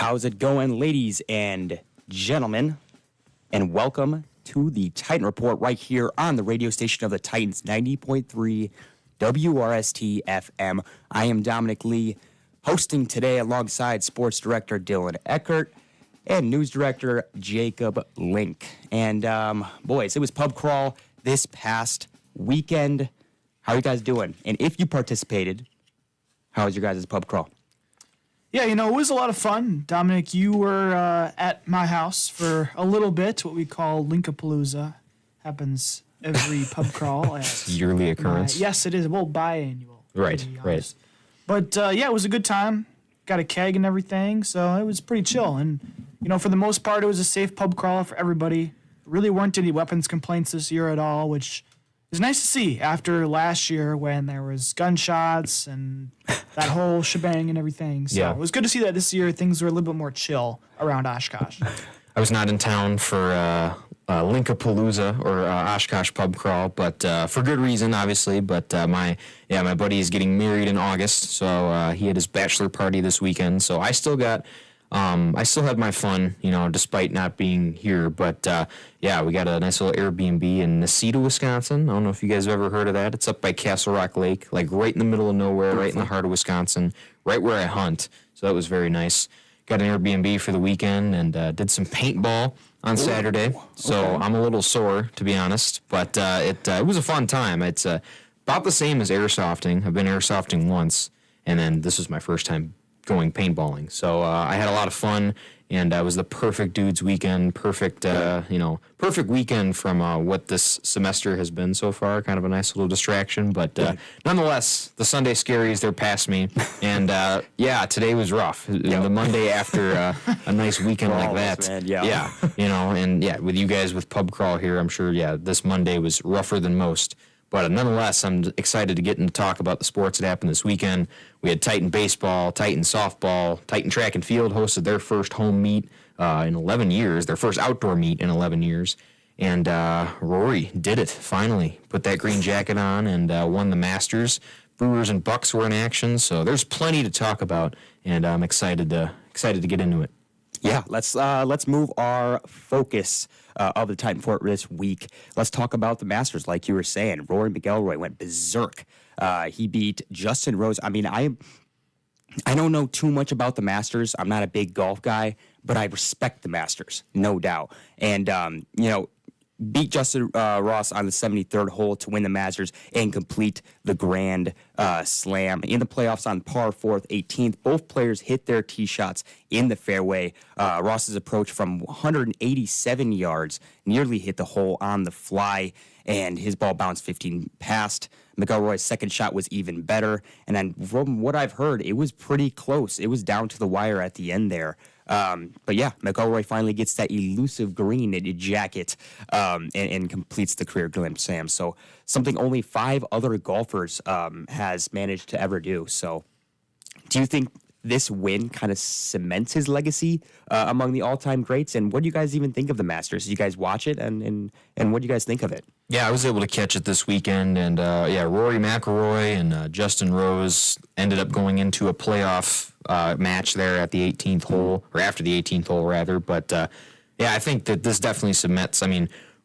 How's it going, ladies and gentlemen? And welcome to the Titan Report right here on the radio station of the Titans, 90.3 WRST FM. I am Dominic Lee, hosting today alongside sports director Dylan Eckhart and news director Jacob Link. And boys, it was pub crawl this past weekend. How are you guys doing? And if you participated, how was your guys' pub crawl? Yeah, it was a lot of fun. Dominic, you were at my house for a little bit, what we call Linkapalooza. Happens every pub crawl. Yearly occurrence? Yes, it is. Well, biannual. Right. But, it was a good time. Got a keg and everything, so it was pretty chill. And, for the most part, it was a safe pub crawl for everybody. Really weren't any weapons complaints this year at all, which is nice to see after last year when there was gunshots and that whole shebang and everything. So It was good to see that this year things were a little bit more chill around Oshkosh. I was not in town for Linkapalooza or Oshkosh pub crawl, but for good reason, obviously. But my buddy is getting married in August, so he had his bachelor party this weekend. So I still had my fun, despite not being here. But we got a nice little Airbnb in Necedah, Wisconsin. I don't know if you guys have ever heard of that. It's up by Castle Rock Lake, like right in the middle of nowhere, right in the heart of Wisconsin, right where I hunt. So that was very nice. Got an Airbnb for the weekend and did some paintball on Saturday. So I'm a little sore, to be honest, but it was a fun time. It's about the same as airsofting. I've been airsofting once, and then this was my first time going paintballing. So I had a lot of fun, and it was the perfect dude's weekend, perfect weekend from what this semester has been so far. Kind of a nice little distraction, but nonetheless, the Sunday scaries, they're past me, and today was rough. The Monday after a nice weekend like that, with you guys with pub crawl here, I'm sure, this Monday was rougher than most. But nonetheless, I'm excited to get into talk about the sports that happened this weekend. We had Titan baseball, Titan softball, Titan track and field hosted their first home meet in 11 years, their first outdoor meet in 11 years. And Rory did it, finally. Put that green jacket on and won the Masters. Brewers and Bucks were in action, so there's plenty to talk about, and I'm excited to get into it. Yeah, let's move our focus of the Titan Fort this week. Let's talk about the Masters, like you were saying. Rory McIlroy went berserk. He beat Justin Rose. I mean, I don't know too much about the Masters. I'm not a big golf guy, but I respect the Masters, no doubt. And beat Justin Ross on the 73rd hole to win the Masters and complete the Grand Slam. In the playoffs on par 4th, 18th, both players hit their tee shots in the fairway. Ross's approach from 187 yards nearly hit the hole on the fly, and his ball bounced 15 past. McIlroy's second shot was even better, and then from what I've heard, it was pretty close. It was down to the wire at the end there. McIlroy finally gets that elusive green jacket and completes the career Grand Slam. So something only 5 other golfers has managed to ever do. So do you think this win kind of cements his legacy among the all-time greats? And what do you guys even think of the Masters? Did you guys watch it? And what do you guys think of it? Yeah, I was able to catch it this weekend, and Rory McIlroy and Justin Rose ended up going into a playoff match there at the 18th hole, or after the 18th hole, rather. But, I think that this definitely cements,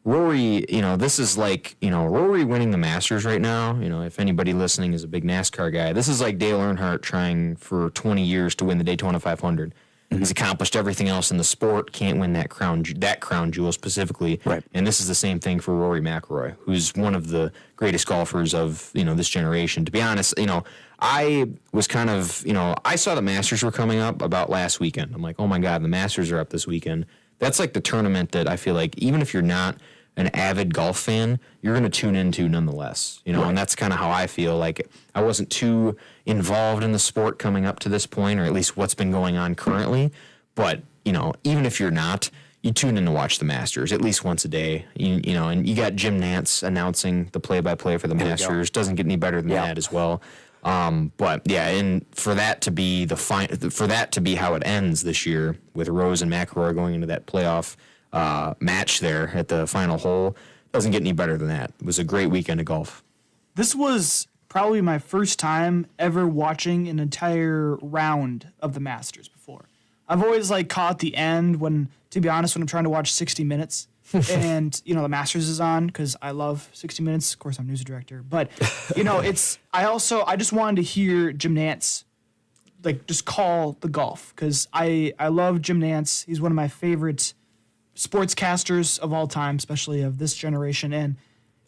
Rory, this is like, Rory winning the Masters right now, if anybody listening is a big NASCAR guy, this is like Dale Earnhardt trying for 20 years to win the Daytona 500. He's accomplished everything else in the sport, can't win that crown jewel specifically. Right. And this is the same thing for Rory McIlroy, who's one of the greatest golfers of, this generation. To be honest, I was kind of, I saw the Masters were coming up about last weekend. I'm like, oh my God, the Masters are up this weekend. That's like the tournament that I feel like, even if you're not an avid golf fan, you're going to tune into nonetheless, right. And that's kind of how I feel. Like, I wasn't too involved in the sport coming up to this point, or at least what's been going on currently. But, even if you're not, you tune in to watch the Masters at least once a day, and you got Jim Nantz announcing the play-by-play for the Masters. Doesn't get any better than that as well. And for that to be how it ends this year, with Rose and McIlroy going into that playoff match there at the final hole, doesn't get any better than that. It was a great weekend of golf. This was probably my first time ever watching an entire round of the Masters before. I've always like caught the end when, to be honest, when I'm trying to watch 60 Minutes and, the Masters is on because I love 60 Minutes. Of course, I'm news director. But, I just wanted to hear Jim Nantz, like, just call the golf because I love Jim Nantz. He's one of my favorite sportscasters of all time, especially of this generation. And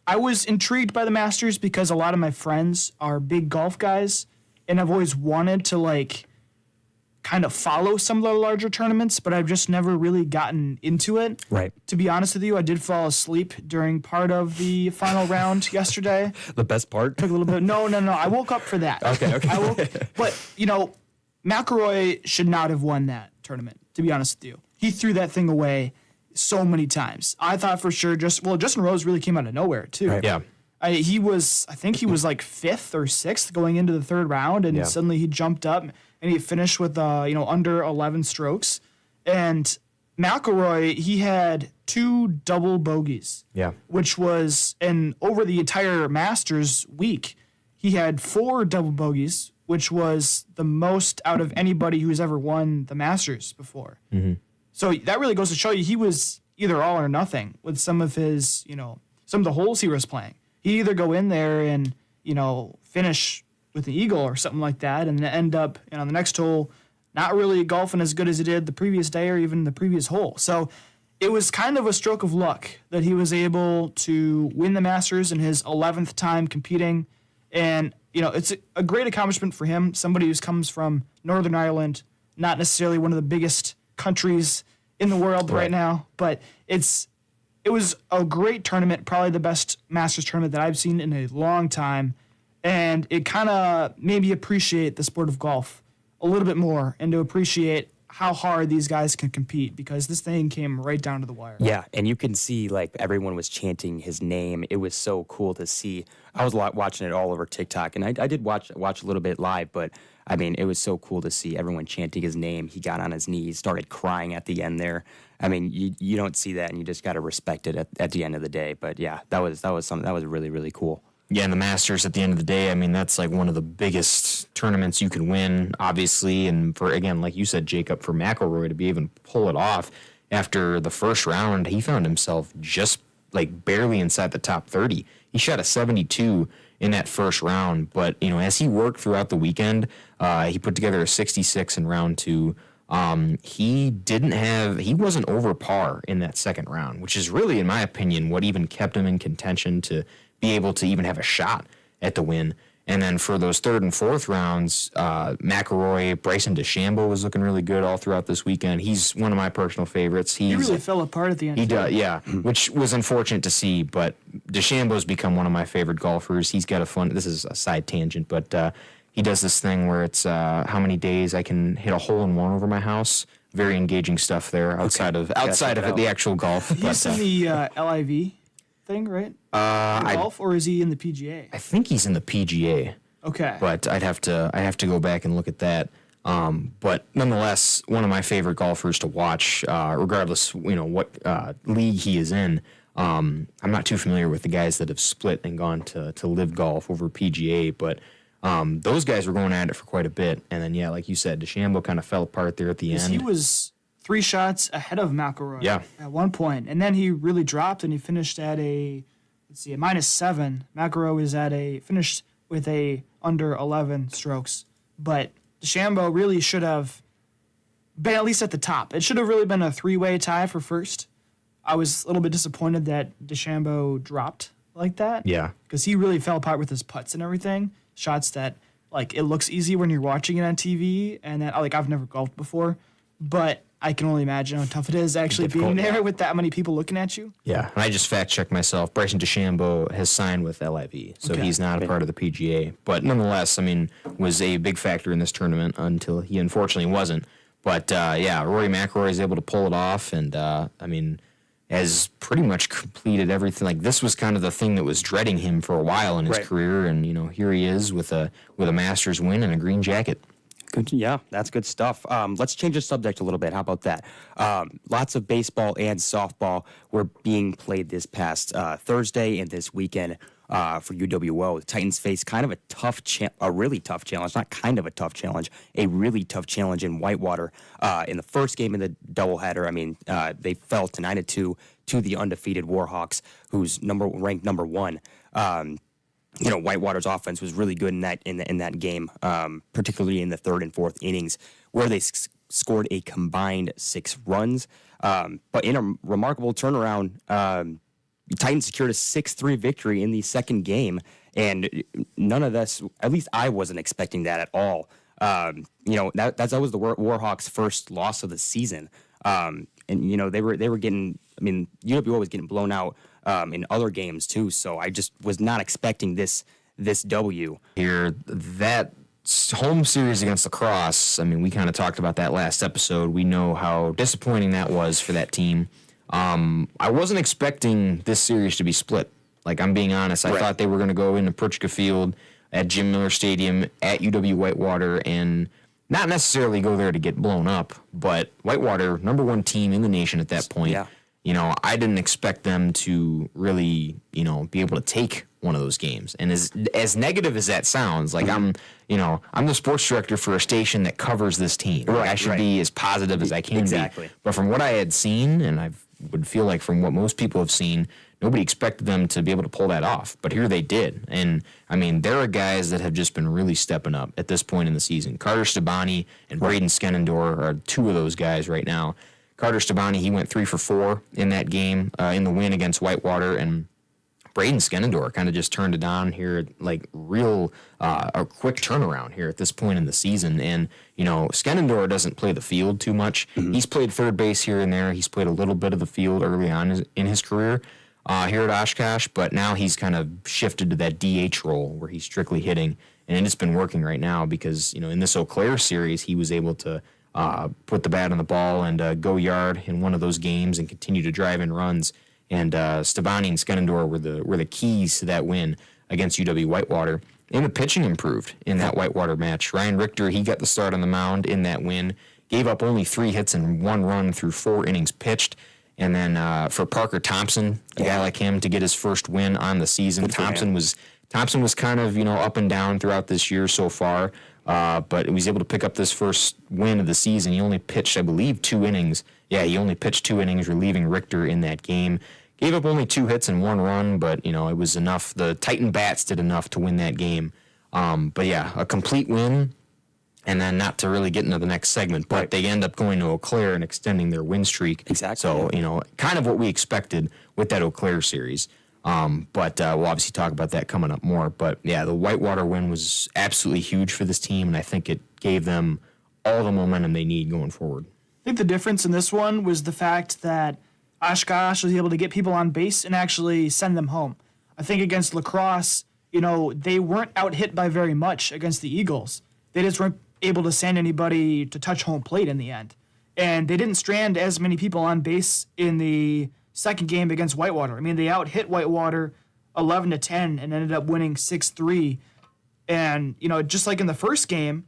I was intrigued by the Masters because a lot of my friends are big golf guys, and I've always wanted to, like, kind of follow some of the larger tournaments, but I've just never really gotten into it. Right. To be honest with you, I did fall asleep during part of the final round yesterday. The best part? Took a little bit. No. I woke up for that. Okay. But, McIlroy should not have won that tournament, to be honest with you. He threw that thing away so many times. I thought for sure Justin Rose really came out of nowhere, too. Right. Yeah. I think he was like 5th or 6th going into the third round, and suddenly he jumped up and he finished with under 11 strokes. And McIlroy, he had 2 double bogeys. Yeah. Which was, and over the entire Masters week, he had 4 double bogeys, which was the most out of anybody who's ever won the Masters before. Mm-hmm. So that really goes to show you he was either all or nothing with some of his, some of the holes he was playing. He'd either go in there and, finish with an eagle or something like that and end up, on the next hole not really golfing as good as he did the previous day or even the previous hole. So it was kind of a stroke of luck that he was able to win the Masters in his 11th time competing. And, it's a great accomplishment for him, somebody who comes from Northern Ireland, not necessarily one of the biggest countries in the world right now, but it was a great tournament, probably the best Masters tournament that I've seen in a long time. And it kind of made me appreciate the sport of golf a little bit more and to appreciate how hard these guys can compete because this thing came right down to the wire. Yeah, and you can see, like, everyone was chanting his name. It was so cool to see. I was watching it all over TikTok, and I did watch a little bit live, but, I mean, it was so cool to see everyone chanting his name. He got on his knees, started crying at the end there. I mean, you don't see that, and you just got to respect it at the end of the day. But, yeah, that was something that was really, really cool. Yeah, and the Masters at the end of the day, I mean, that's like one of the biggest tournaments you can win, obviously. And for, again, like you said, Jacob, for McIlroy to be able to pull it off after the first round, he found himself just like barely inside the top 30. He shot a 72 in that first round. But, as he worked throughout the weekend, he put together a 66 in round 2. He wasn't over par in that second round, which is really, in my opinion, what even kept him in contention to be able to even have a shot at the win. And then for those third and fourth rounds, McIlroy, Bryson DeChambeau was looking really good all throughout this weekend. He's one of my personal favorites. He really fell apart at the end. He does, yeah, which was unfortunate to see. But DeChambeau's become one of my favorite golfers. He's got this is a side tangent, but he does this thing where it's how many days I can hit a hole-in-one over my house. Very engaging stuff there outside of the actual golf. He's in the LIV thing, right? Golf, or is he in the PGA? I think he's in the PGA. Okay. But I have to go back and look at that. But nonetheless, one of my favorite golfers to watch, regardless, what league he is in. I'm not too familiar with the guys that have split and gone to live golf over PGA, but those guys were going at it for quite a bit. And then, yeah, like you said, DeChambeau kind of fell apart there at the end. He was 3 shots ahead of McIlroy at one point, and then he really dropped and he finished at a -7. McIlroy was finished with a under 11 strokes, but DeChambeau really should have been at least at the top. It should have really been a 3-way tie for first. I was a little bit disappointed that DeChambeau dropped like that. Yeah, because he really fell apart with his putts and everything. Shots that, like, it looks easy when you're watching it on TV, and that, like, I've never golfed before, but I can only imagine how tough it is actually being there with that many people looking at you. Yeah, and I just fact-checked myself. Bryson DeChambeau has signed with LIV, so he's not a part of the PGA. But nonetheless, I mean, was a big factor in this tournament until he unfortunately wasn't. But, Rory McIlroy is able to pull it off, and, has pretty much completed everything. Like, this was kind of the thing that was dreading him for a while in his career, and, here he is with a Masters win and a green jacket. Good, yeah, that's good stuff. Let's change the subject a little bit. How about that? Lots of baseball and softball were being played this past Thursday and this weekend. for UWO. The Titans faced kind of a really tough challenge, not kind of a tough challenge, a really tough challenge in Whitewater. In the first game of the doubleheader, I mean, they fell to 9-2 to the undefeated Warhawks, who's ranked number 1. Whitewater's offense was really good in that game, particularly in the third and fourth innings, where they scored a combined 6 runs. But in a remarkable turnaround, Titans secured a 6-3 victory in the second game, and none of this, at least I wasn't expecting that at all. That was the Warhawks' first loss of the season. And they were getting, UWO was getting blown out in other games too, so I just was not expecting this W. Here, that home series against Lacrosse, we kind of talked about that last episode. We know how disappointing that was for that team. I wasn't expecting this series to be split. Like, I'm being honest. I thought they were going to go into Pritchka Field at Jim Miller Stadium at UW Whitewater and not necessarily go there to get blown up, but Whitewater, number 1 team in the nation at that point. Yeah. I didn't expect them to really, be able to take one of those games. And as negative as that sounds, like I'm the sports director for a station that covers this team. Right, I should be as positive as I can be. But from what I had seen, and I would feel like from what most people have seen, nobody expected them to be able to pull that off. But here they did. And, there are guys that have just been really stepping up at this point in the season. Carter Stabani and Braden Skennendor are 2 of those guys right now. Carter Stabani, he went 3 for 4 in that game, in the win against Whitewater, and Braden Skennendor kind of just turned it on here, like a quick turnaround here at this point in the season. And, Skennendor doesn't play the field too much. Mm-hmm. He's played third base here and there. He's played a little bit of the field early on in his career here at Oshkosh, but now he's kind of shifted to that DH role where he's strictly hitting, and it's been working right now because, in this Eau Claire series, he was able to put the bat on the ball and go yard in one of those games and continue to drive in runs. And Stabani and Skennendor were the keys to that win against UW Whitewater. And the pitching improved in that Whitewater match. Ryan Richter, he got the start on the mound in that win, gave up only 3 hits and 1 run through 4 innings pitched. And then for Parker Thompson, a guy like him, to get his first win on the season. Thompson was kind of up and down throughout this year so far. But he was able to pick up this first win of the season. He only pitched, I believe, 2 innings. Yeah, he only pitched 2 innings, relieving Richter in that game. Gave up only 2 hits and 1 run, but, it was enough. The Titan bats did enough to win that game. But, yeah, a complete win, and then not to really get into the next segment, but they end up going to Eau Claire and extending their win streak. Exactly. So, kind of what we expected with that Eau Claire series. But we'll obviously talk about that coming up more. But, yeah, the Whitewater win was absolutely huge for this team, and I think it gave them all the momentum they need going forward. I think the difference in this one was the fact that Oshkosh was able to get people on base and actually send them home. I think against Lacrosse, they weren't out-hit by very much against the Eagles. They just weren't able to send anybody to touch home plate in the end. And they didn't strand as many people on base in the second game against Whitewater. They out-hit Whitewater 11-10 and ended up winning 6-3. And, just like in the first game,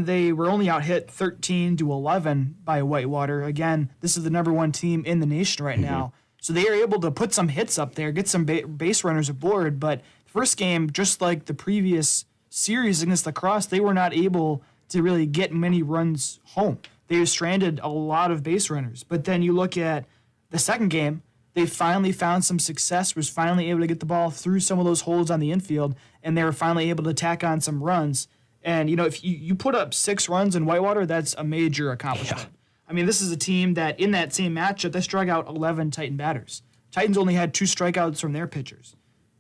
they were only out-hit 13-11 by Whitewater. Again, this is the number 1 team in the nation right now. So they are able to put some hits up there, get some base runners aboard. But first game, just like the previous series against Lacrosse, they were not able to really get many runs home. They stranded a lot of base runners. But then you look at the second game, they finally found some success, was finally able to get the ball through some of those holes on the infield, and they were finally able to tack on some runs. And, if you put up 6 runs in Whitewater, that's a major accomplishment. Yeah. This is a team that, in that same matchup, they struck out 11 Titan batters. Titans only had 2 strikeouts from their pitchers.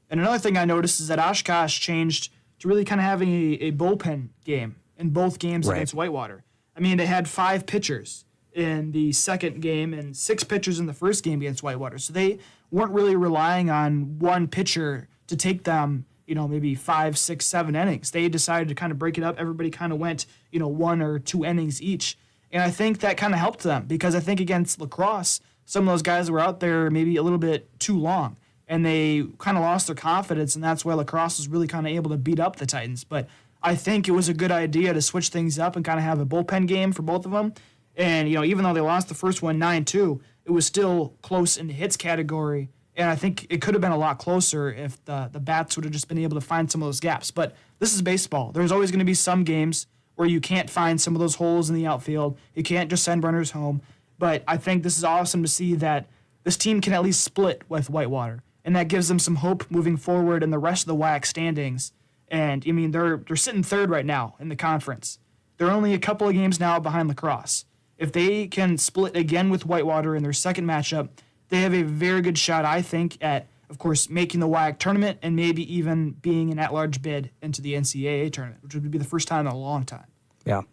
And another thing I noticed is that Oshkosh changed to really kind of having a bullpen game in both games against Whitewater. They had 5 pitchers in the second game and 6 pitchers in the first game against Whitewater. So they weren't really relying on one pitcher to take them, maybe 5, 6, 7 innings. They decided to kind of break it up. Everybody kind of went, 1 or 2 innings each. And I think that kind of helped them because I think against Lacrosse, some of those guys were out there maybe a little bit too long. And they kind of lost their confidence, and that's why Lacrosse was really kind of able to beat up the Titans. But I think it was a good idea to switch things up and kind of have a bullpen game for both of them. And, even though they lost the first one 9-2, it was still close in the hits category. And I think it could have been a lot closer if the bats would have just been able to find some of those gaps. But this is baseball. There's always going to be some games where you can't find some of those holes in the outfield. You can't just send runners home. But I think this is awesome to see that this team can at least split with Whitewater. And that gives them some hope moving forward in the rest of the WAC standings. And, I mean, they're sitting third right now in the conference. They're only a couple of games now behind Lacrosse. If they can split again with Whitewater in their second matchup, they have a very good shot, I think, at, of course, making the WAC tournament and maybe even being an at-large bid into the NCAA tournament, which would be the first time in a long time.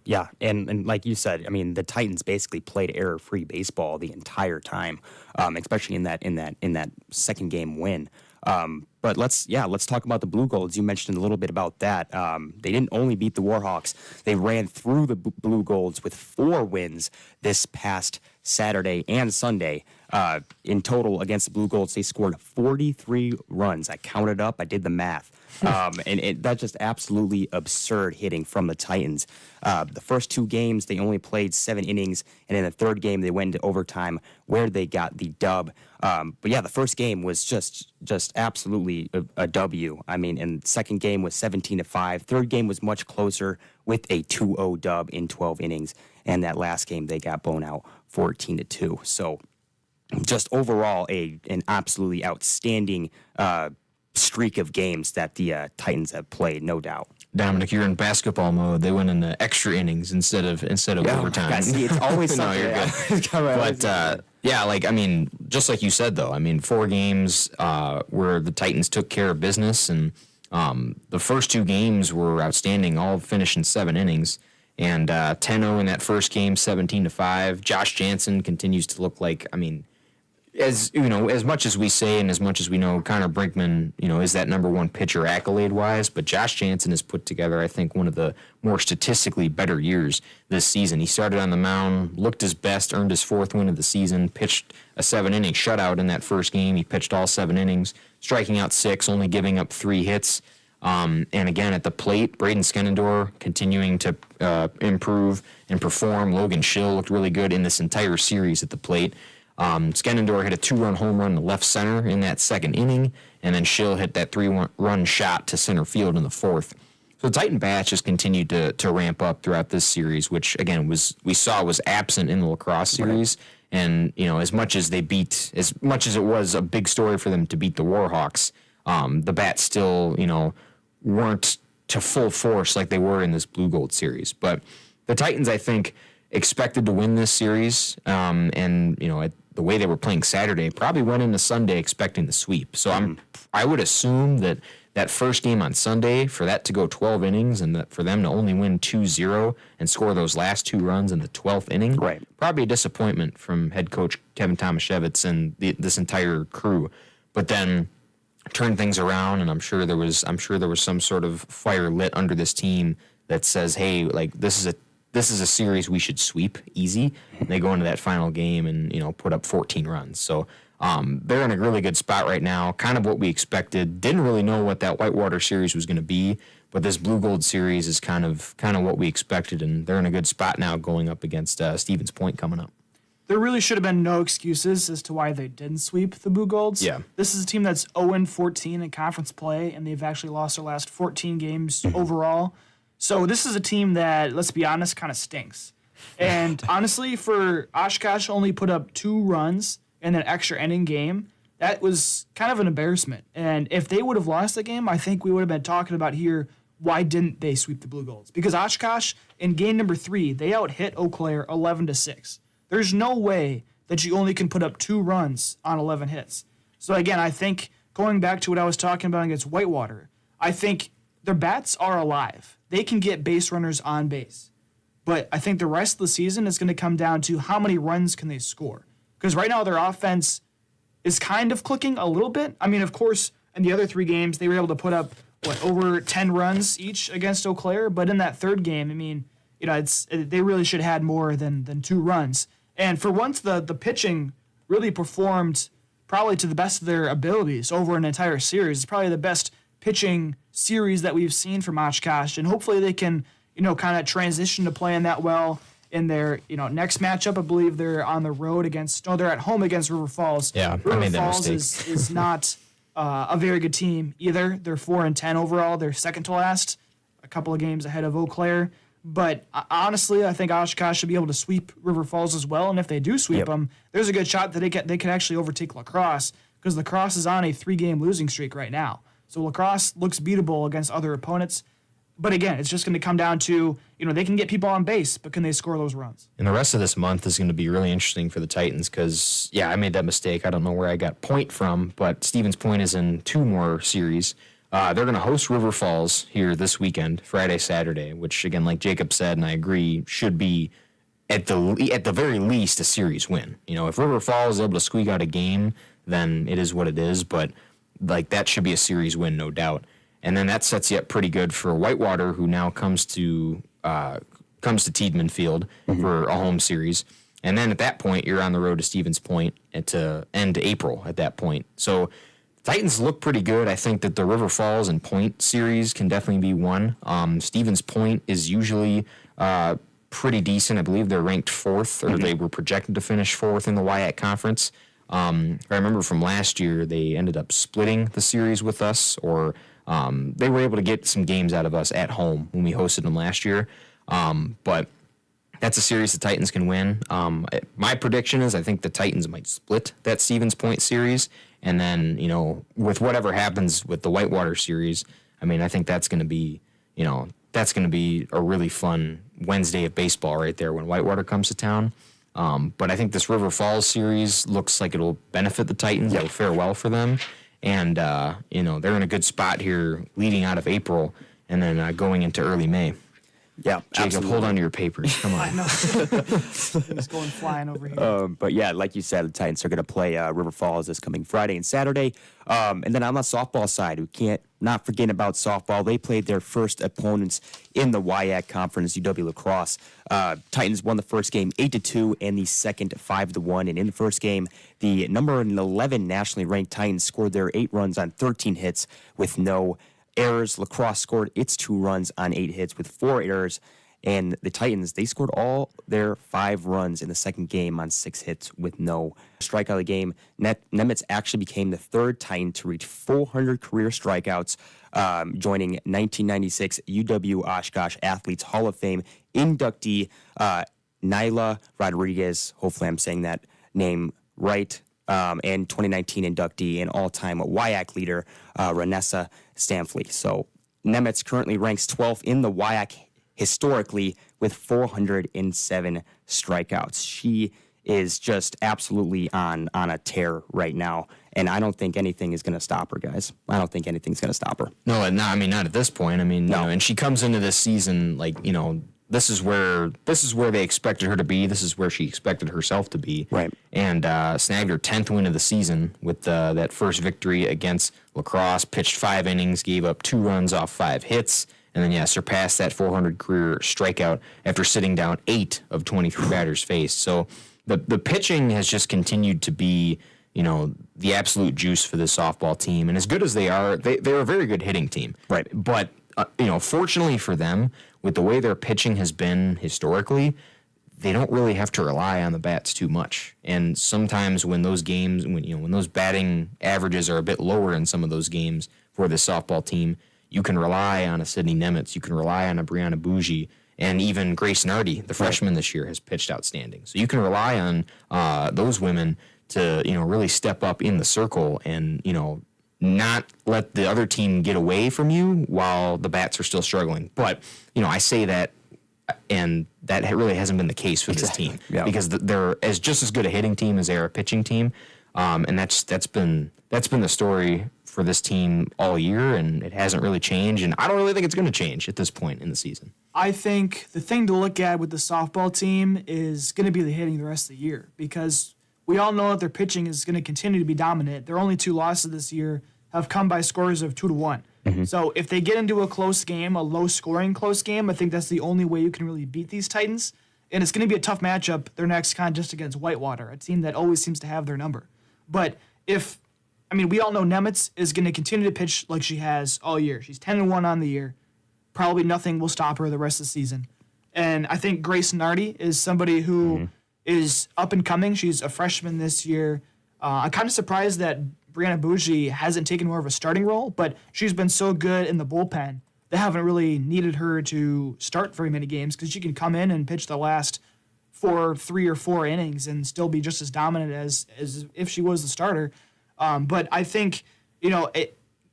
Yeah. And like you said, I mean, the Titans basically played error-free baseball the entire time, especially in that second game win. But let's talk about the Blue Golds. You mentioned a little bit about that. They didn't only beat the Warhawks; they ran through the Blue Golds with 4 wins this past Saturday and Sunday. In total, against the Blue Golds, they scored 43 runs. I counted up. I did the math. And that's just absolutely absurd hitting from the Titans. The first 2 games, they only played 7 innings, and in the third game, they went into overtime where they got the dub. But yeah, the first game was just absolutely a W. I mean, and the second game was 17-5. Third game was much closer with a 2-0 dub in 12 innings, and that last game they got blown out 14-2. So just overall an absolutely outstanding streak of games that the Titans have played, no doubt. Dominic, you're in basketball mode. They went into extra innings instead of overtime. God, see, it's always something. No, you're good. But I mean, just like you said, though, I mean, 4 games where the Titans took care of business, and the first 2 games were outstanding, all finished in 7 innings. And 10-0 in that first game, 17-5. Josh Jansen continues to look like, I mean, as you know, as much as we say and as much as we know, Connor Brinkman, is that number 1 pitcher accolade-wise, but Josh Jansen has put together, I think, one of the more statistically better years this season. He started on the mound, looked his best, earned his 4th win of the season, pitched a 7-inning shutout in that first game. He pitched all 7 innings, striking out 6, only giving up 3 hits. And again, at the plate, Braden Skenendor continuing to improve and perform. Logan Schill looked really good in this entire series at the plate. Skenendor hit a 2-run home run to left center in that second inning, and then Schill hit that 3-run shot to center field in the 4th. So the Titan bats just continued to ramp up throughout this series, which again was absent in the lacrosse series. Right. And as much as it was a big story for them to beat the Warhawks, the bats still weren't to full force like they were in this Blue Gold series. But the Titans, I think, expected to win this series, and the way they were playing Saturday, probably went into Sunday expecting the sweep. So I would assume that first game on Sunday, for that to go 12 innings and that for them to only win 2-0 and score those last 2 runs in the 12th inning, right, probably a disappointment from head coach Kevin Tomaszewicz and this entire crew. But then turned things around, and I'm sure there was some sort of fire lit under this team that says, hey, like this is a series we should sweep easy. And they go into that final game and put up 14 runs. So they're in a really good spot right now. Kind of what we expected. Didn't really know what that Whitewater series was going to be, but this Blue Gold series is kind of what we expected, and they're in a good spot now going up against Stevens Point coming up. There really should have been no excuses as to why they didn't sweep the Blue Golds. Yeah. This is a team that's 0-14 in conference play, and they've actually lost their last 14 games overall. So this is a team that, let's be honest, kind of stinks. And honestly, for Oshkosh only put up 2 runs in an extra inning game, that was kind of an embarrassment. And if they would have lost the game, I think we would have been talking about here, why didn't they sweep the Blue Golds? Because Oshkosh, in game number 3, they out-hit Eau Claire 11-6. There's no way that you only can put up 2 runs on 11 hits. So again, I think going back to what I was talking about against Whitewater, I think their bats are alive. They can get base runners on base. But I think the rest of the season is going to come down to how many runs can they score. Because right now their offense is kind of clicking a little bit. I mean, of course, in the other 3 games, they were able to put up, over 10 runs each against Eau Claire. But in that third game, I mean, they really should have had more than 2 runs. And for once, the pitching really performed probably to the best of their abilities over an entire series. It's probably the best pitching series that we've seen from Oshkosh, and hopefully they can, kind of transition to playing that well in their next matchup. I believe they're on the road they're at home against River Falls. Yeah, River I made that Falls mistake. is not a very good team either. They're 4-10 overall. They're second to last, a couple of games ahead of Eau Claire. But honestly, I think Oshkosh should be able to sweep River Falls as well. And if they do sweep them, there's a good shot that they could actually overtake La Crosse, because La Crosse is on a 3-game losing streak right now. So La Crosse looks beatable against other opponents. But again, it's just going to come down to, they can get people on base, but can they score those runs? And the rest of this month is going to be really interesting for the Titans because, I made that mistake. I don't know where I got Point from, but Stevens Point is in 2 more series. They're going to host River Falls here this weekend, Friday, Saturday, which, again, like Jacob said, and I agree, should be at the very least a series win. If River Falls is able to squeak out a game, then it is what it is, but that should be a series win, no doubt. And then that sets you up pretty good for Whitewater, who now comes to Tiedemann Field for a home series. And then at that point, you're on the road to Stevens Point to end April at that point. So Titans look pretty good. I think that the River Falls and Point series can definitely be won. Stevens Point is usually pretty decent. I believe they're ranked 4th, or they were projected to finish 4th in the WIAC Conference. I remember from last year, they ended up splitting the series with us, or they were able to get some games out of us at home when we hosted them last year. But that's a series the Titans can win. My prediction is I think the Titans might split that Stevens Point series. And then, with whatever happens with the Whitewater series, I think that's going to be, a really fun Wednesday of baseball right there when Whitewater comes to town. But I think this River Falls series looks like it'll benefit the Titans. It'll fare well for them. And, they're in a good spot here leading out of April and then going into early May. Yeah, Jacob, absolutely. hold on to your papers. Come I on. know. He's going flying over here. But yeah, like you said, the Titans are going to play River Falls this coming Friday and Saturday. And then on the softball side, we can't not forget about softball. They played their first opponents in the WIAC Conference, UW La Crosse. Titans won the first game 8-2 and the second 5-1. And in the first game, the number 11 nationally ranked Titans scored their 8 runs on 13 hits with no errors. La Crosse scored its 2 runs on 8 hits with 4 errors. And the Titans, they scored all their 5 runs in the second game on 6 hits with no strikeout of the game. Nemitz actually became the 3rd Titan to reach 400 career strikeouts, joining 1996 UW Oshkosh Athletes Hall of Fame inductee Nyla Rodriguez. Hopefully I'm saying that name right. And 2019 inductee and all-time WIAC leader, Renessa Stamfley. So Nemitz currently ranks 12th in the WIAC historically with 407 strikeouts. She is just absolutely on a tear right now, and I don't think anything is going to stop her, guys. I don't think anything's going to stop her. No, not at this point. No. And she comes into this season this is where they expected her to be. This is where she expected herself to be. Right. And snagged her 10th win of the season with that first victory against La Crosse. Pitched 5 innings, gave up 2 runs off 5 hits, and then surpassed that 400 career strikeout after sitting down 8 of 23 batters faced. So the pitching has just continued to be the absolute juice for this softball team. And as good as they are, they're a very good hitting team. Right. But fortunately for them, with the way their pitching has been historically, they don't really have to rely on the bats too much. And sometimes when those games, when those batting averages are a bit lower in some of those games for this softball team, you can rely on a Sydney Nemitz, you can rely on a Brianna Bougie, and even Grace Nardi, the freshman this year, has pitched outstanding. So you can rely on those women to really step up in the circle and not let the other team get away from you while the bats are still struggling. But, I say that, and that really hasn't been the case for this team. Yeah. Because they're just as good a hitting team as they are a pitching team. And that's been the story for this team all year, and it hasn't really changed. And I don't really think it's going to change at this point in the season. I think the thing to look at with the softball team is going to be the hitting the rest of the year, because we all know that their pitching is going to continue to be dominant. Their only 2 losses this year have come by scores of 2-1. So if they get into a close game, a low-scoring close game, I think that's the only way you can really beat these Titans. And it's going to be a tough matchup their next contest against Whitewater, a team that always seems to have their number. But we all know Nemitz is going to continue to pitch like she has all year. She's 10-1 on the year. Probably nothing will stop her the rest of the season. And I think Grace Nardi is somebody who is up and coming. She's a freshman this year. I'm kind of surprised that Brianna Bougie hasn't taken more of a starting role, but she's been so good in the bullpen. They haven't really needed her to start very many games because she can come in and pitch the last 3 or 4 innings and still be just as dominant as if she was the starter. But I think,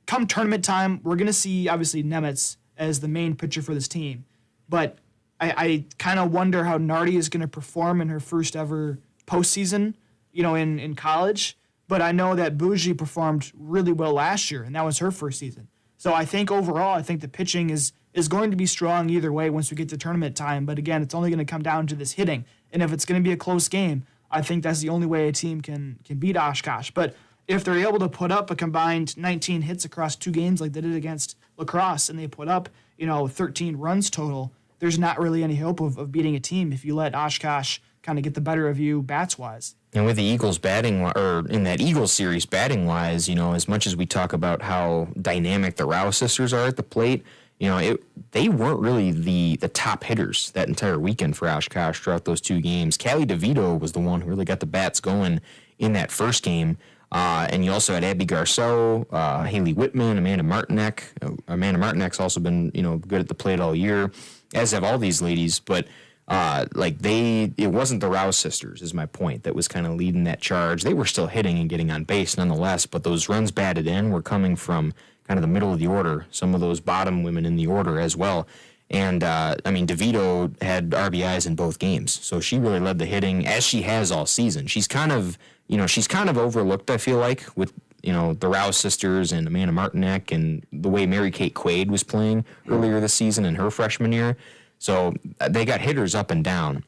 come tournament time, we're going to see, obviously, Nemitz as the main pitcher for this team. But I kind of wonder how Nardi is going to perform in her first ever postseason, in college. But I know that Bougie performed really well last year, and that was her first season. So I think overall, the pitching is going to be strong either way once we get to tournament time. But again, it's only going to come down to this hitting. And if it's going to be a close game, I think that's the only way a team can beat Oshkosh. But if they're able to put up a combined 19 hits across 2 games like they did against La Crosse, and they put up, 13 runs total, there's not really any hope of beating a team if you let Oshkosh kind of get the better of you bats-wise. And with the Eagles batting, or in that Eagles series batting-wise, as much as we talk about how dynamic the Rouse sisters are at the plate, they weren't really the top hitters that entire weekend for Oshkosh throughout those 2 games. Callie DeVito was the one who really got the bats going in that first game. And you also had Abby Garceau, Haley Whitman, Amanda Martinek. Amanda Martinek's also been, good at the plate all year, as have all these ladies. But it wasn't the Rouse sisters, is my point, that was kind of leading that charge. They were still hitting and getting on base nonetheless, but those runs batted in were coming from kind of the middle of the order, some of those bottom women in the order as well. And, DeVito had RBIs in both games, so she really led the hitting, as she has all season. She's kind of overlooked, I feel like, with, the Rouse sisters and Amanda Martinek and the way Mary Kate Quaid was playing earlier this season in her freshman year. So they got hitters up and down.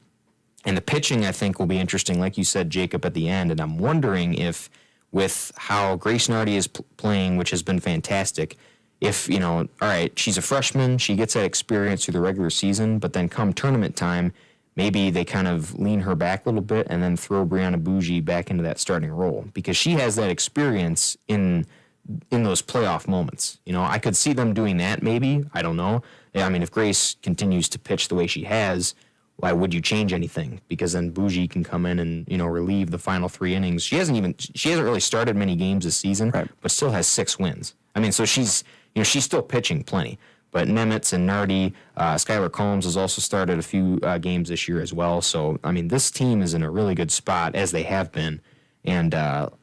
And the pitching, I think, will be interesting, like you said, Jacob, at the end. And I'm wondering if, with how Grace Nardi is playing, which has been fantastic, if, all right, she's a freshman, she gets that experience through the regular season, but then come tournament time, maybe they kind of lean her back a little bit and then throw Brianna Bougie back into that starting role, because she has that experience in those playoff moments. I could see them doing that maybe. I don't know. If Grace continues to pitch the way she has, why would you change anything? Because then Bougie can come in and, relieve the final 3 innings. She hasn't really started many games this season, right, but still has 6 wins. So she's still pitching plenty. But Nemitz and Nardi, Skylar Combs has also started a few games this year as well. So, this team is in a really good spot, as they have been. And,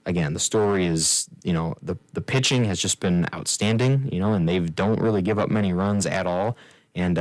again, the story is, the pitching has just been outstanding, and they don't really give up many runs at all. And,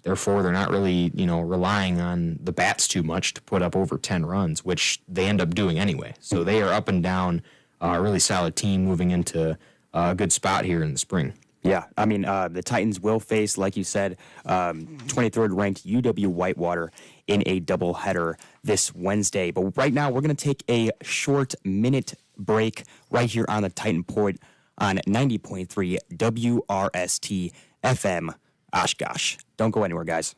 therefore, they're not really, relying on the bats too much to put up over 10 runs, which they end up doing anyway. So they are up and down, a really solid team moving into a good spot here in the spring. Yeah, the Titans will face, like you said, 23rd ranked UW Whitewater in a doubleheader this Wednesday. But right now, we're going to take a short minute break right here on the Titan Port on 90.3 WRST FM Oshkosh. Don't go anywhere, guys.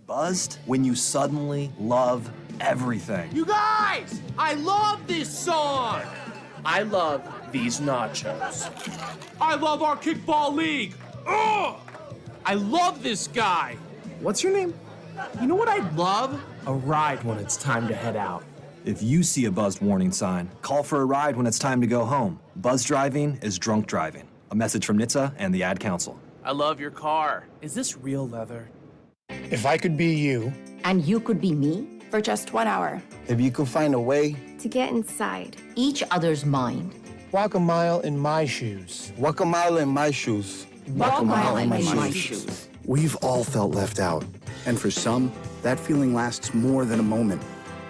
Buzzed when you suddenly love everything. You guys, I love this song. I love these nachos. I love our kickball league. Ugh! I love this guy. What's your name? You know what I'd love? A ride when it's time to head out. If you see a buzzed warning sign, call for a ride when it's time to go home. Buzz driving is drunk driving. A message from NHTSA and the Ad Council. I love your car. Is this real leather? If I could be you. And you could be me? For just 1 hour. If you could find a way to get inside each other's mind. Walk a mile in my shoes. Walk a mile in my shoes. Walk a mile in my shoes. We've all felt left out. And for some, that feeling lasts more than a moment.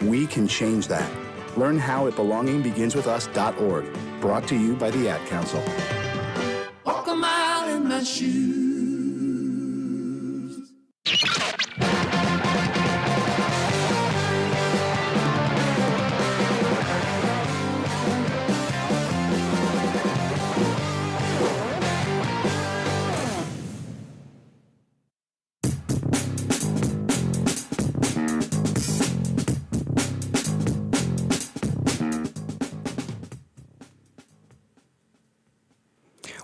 We can change that. Learn how at belongingbeginswithus.org. Brought to you by the Ad Council. Walk a mile in my shoes.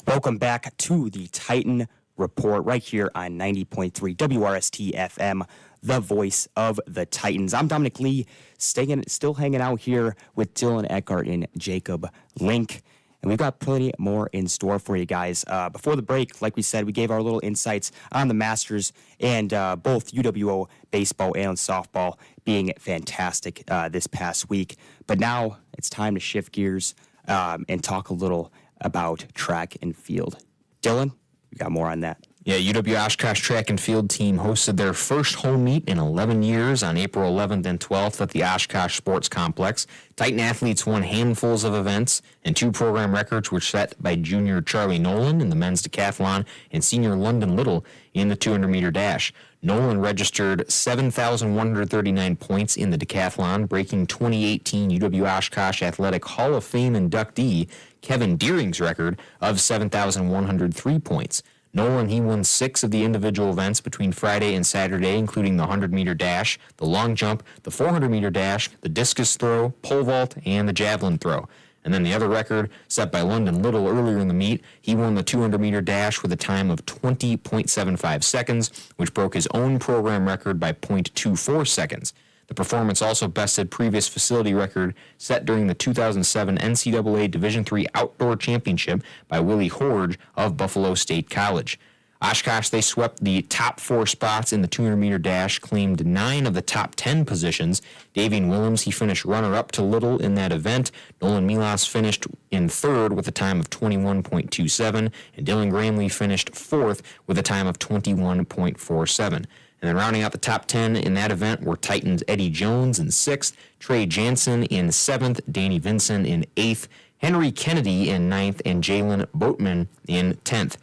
Welcome back to the Titan Report right here on 90.3 WRST FM, the voice of the Titans. I'm Dominic Lee, still hanging out here with Dylan Eckhart and Jacob Link. And we've got plenty more in store for you guys. Before the break, like we said, we gave our little insights on the Masters and both UWO Baseball and Softball being fantastic this past week. But now it's time to shift gears and talk a little about track and field. Dylan, you got more on that? Yeah, UW Oshkosh track and field team hosted their first home meet in 11 years on April 11th and 12th at the Oshkosh Sports Complex. Titan athletes won handfuls of events, and 2 program records were set by junior Charlie Nolan in the men's decathlon and senior London Little in the 200-meter dash. Nolan registered 7,139 points in the decathlon, breaking 2018 UW Oshkosh Athletic Hall of Fame inductee Kevin Deering's record of 7,103 points. Nolan, he won 6 of the individual events between Friday and Saturday, including the 100-meter dash, the long jump, the 400-meter dash, the discus throw, pole vault, and the javelin throw. And then the other record set by London Little earlier in the meet, he won the 200-meter dash with a time of 20.75 seconds, which broke his own program record by 0.24 seconds. The performance also bested previous facility record set during the 2007 NCAA Division III Outdoor Championship by Willie Horge of Buffalo State College. Oshkosh, they swept the top 4 spots in the 200-meter dash, claimed 9 of the top 10 positions. Davian Willems, he finished runner-up to Little in that event. Nolan Milas finished in 3rd with a time of 21.27, and Dylan Gramley finished 4th with a time of 21.47. And then rounding out the top 10 in that event were Titans Eddie Jones in 6th, Trey Jansen in 7th, Danny Vinson in 8th, Henry Kennedy in 9th, and Jalen Boatman in 10th.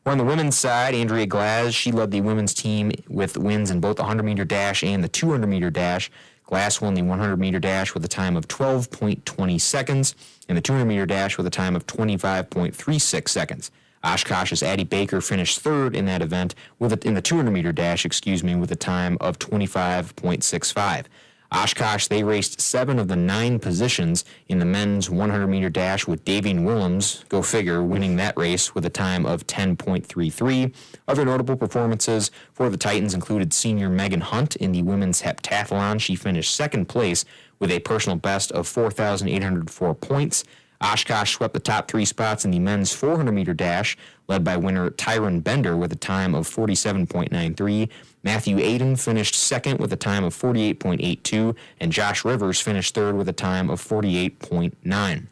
We're on the women's side. Andrea Glass, she led the women's team with wins in both the 100-meter dash and the 200-meter dash. Glass won the 100-meter dash with a time of 12.20 seconds, and the 200-meter dash with a time of 25.36 seconds. Oshkosh's Addie Baker finished 3rd in that event in the 200-meter dash, with a time of 25.65. Oshkosh, they raced 7 of the 9 positions in the men's 100-meter dash with Davian Willems, go figure, winning that race with a time of 10.33. Other notable performances for the Titans included senior Megan Hunt in the women's heptathlon. She finished 2nd place with a personal best of 4,804 points. Oshkosh swept the top 3 spots in the men's 400-meter dash, led by winner Tyron Bender with a time of 47.93. Matthew Aiden finished 2nd with a time of 48.82, and Josh Rivers finished 3rd with a time of 48.9.